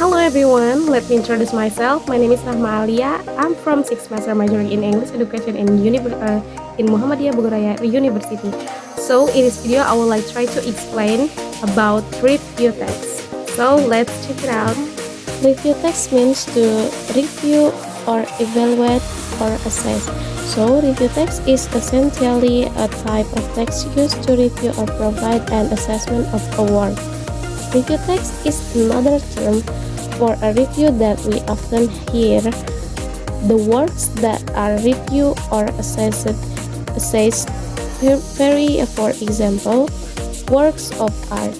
Hello everyone, let me introduce myself. My name is Rahma Alia. I'm from 6th semester majoring in English Education in Muhammadiyah Bogor Raya University. So in this video, I will try to explain about review text. So let's check it out. Review text means to review or evaluate or assess. So review text is essentially a type of text used to review or provide an assessment of a work. Review text is another term for a review that we often hear. The works that are reviewed or assessed vary. For example, works of art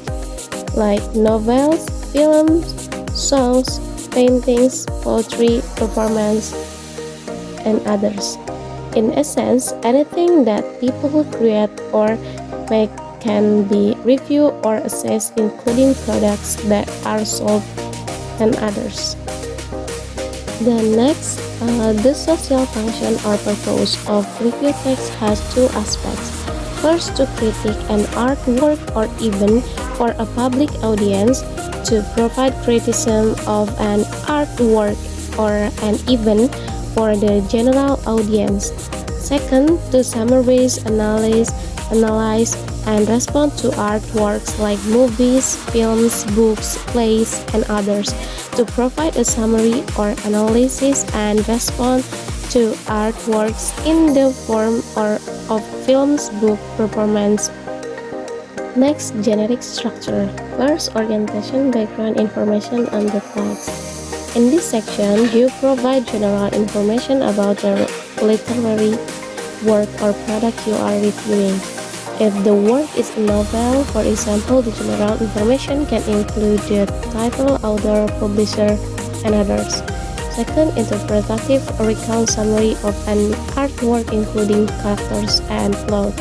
like novels, films, songs, paintings, poetry, performance, and others. In essence, anything that people create or make can be reviewed or assessed, including products that are sold and others. The social function or purpose of review text has two aspects. First, to critique an artwork or even for a public audience, to provide criticism of an artwork or an event for the general audience. Second, to summarize, analyze, and respond to artworks like movies, films, books, plays, and others, to provide a summary or analysis and respond to artworks in the form of films, book, performance. Next, generic structure. First, orientation, background information on the text. In this section, you provide general information about the literary work or product you are reviewing. If the work is a novel, for example, the general information can include the title, author, publisher, and others. Second, interpretative recount summary of an artwork including characters and plot.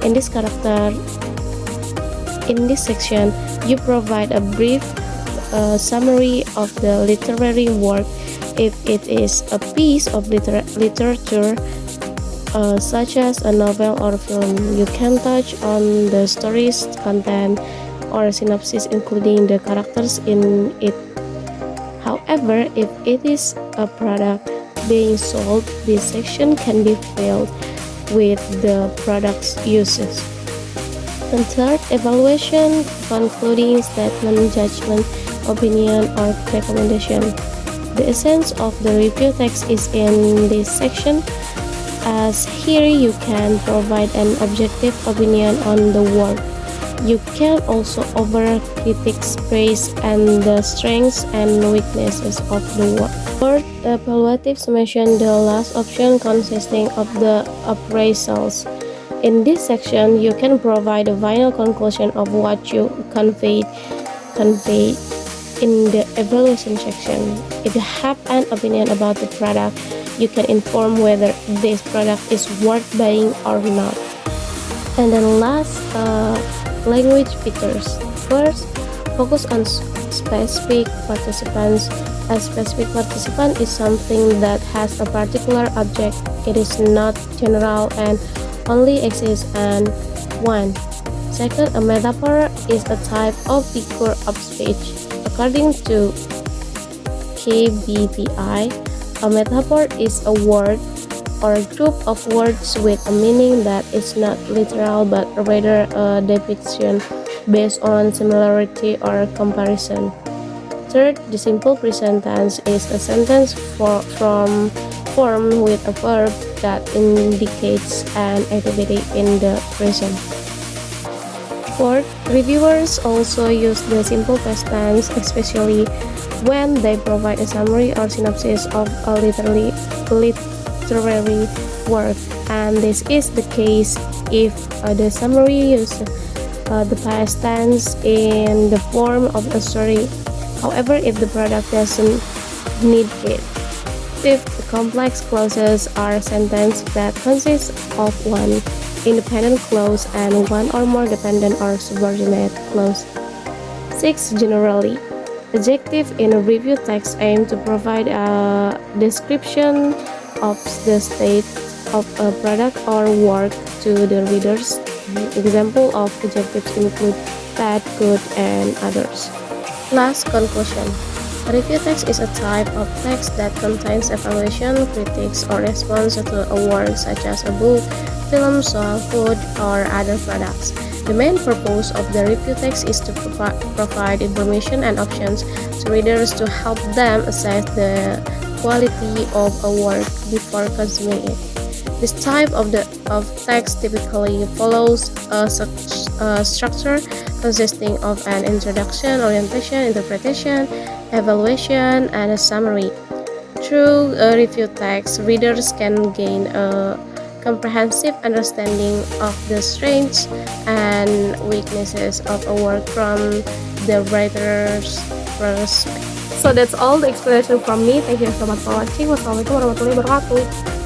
In this section, you provide a brief summary of the literary work. If it is a piece of literature, such as a novel or film, you can touch on the story's content or synopsis, including the characters in it. However, if it is a product being sold, this section can be filled with the product's uses. And third, evaluation, concluding statement, judgment, opinion, or recommendation. The essence of the review text is in this section, as here you can provide an objective opinion on the work. You can also offer critics praise and the strengths and weaknesses of the work. Fourth, evaluative summation, the last option consisting of the appraisals. In this section, you can provide a final conclusion of what you conveyed in the evaluation section. If you have an opinion about the product, you can inform whether this product is worth buying or not. And then last, language features. First, focus on specific participants. A specific participant is something that has a particular object. It is not general and only exists in one. Second, a metaphor is a type of figure of speech. According to KBVI, a metaphor is a word or a group of words with a meaning that is not literal but rather a depiction based on similarity or comparison. Third, the simple present tense is a sentence formed with a verb that indicates an activity in the present. Fourth, reviewers also use the simple past tense, especially when they provide a summary or synopsis of a literary work, and this is the case if the summary uses the past tense in the form of a story. However, if the product doesn't need it. Fifth, complex clauses are sentences that consist of one independent clause and one or more dependent or subordinate clause. Sixth, generally. Adjective in a review text aim to provide a description of the state of a product or work to the readers. Example of adjectives include bad, good, and others. Last, conclusion. A review text is a type of text that contains evaluation, critiques, or response to a work such as a book, film, song, food, or other products. The main purpose of the review text is to provide information and options to readers to help them assess the quality of a work before consuming it. This type of text typically follows a structure consisting of an introduction, orientation, interpretation, evaluation, and a summary. Through a review text, readers can gain a comprehensive understanding of the strengths and weaknesses of a work from the writer's perspective. So that's all the explanation from me. Thank you so much for watching. Wassalamualaikum warahmatullahi wabarakatuh.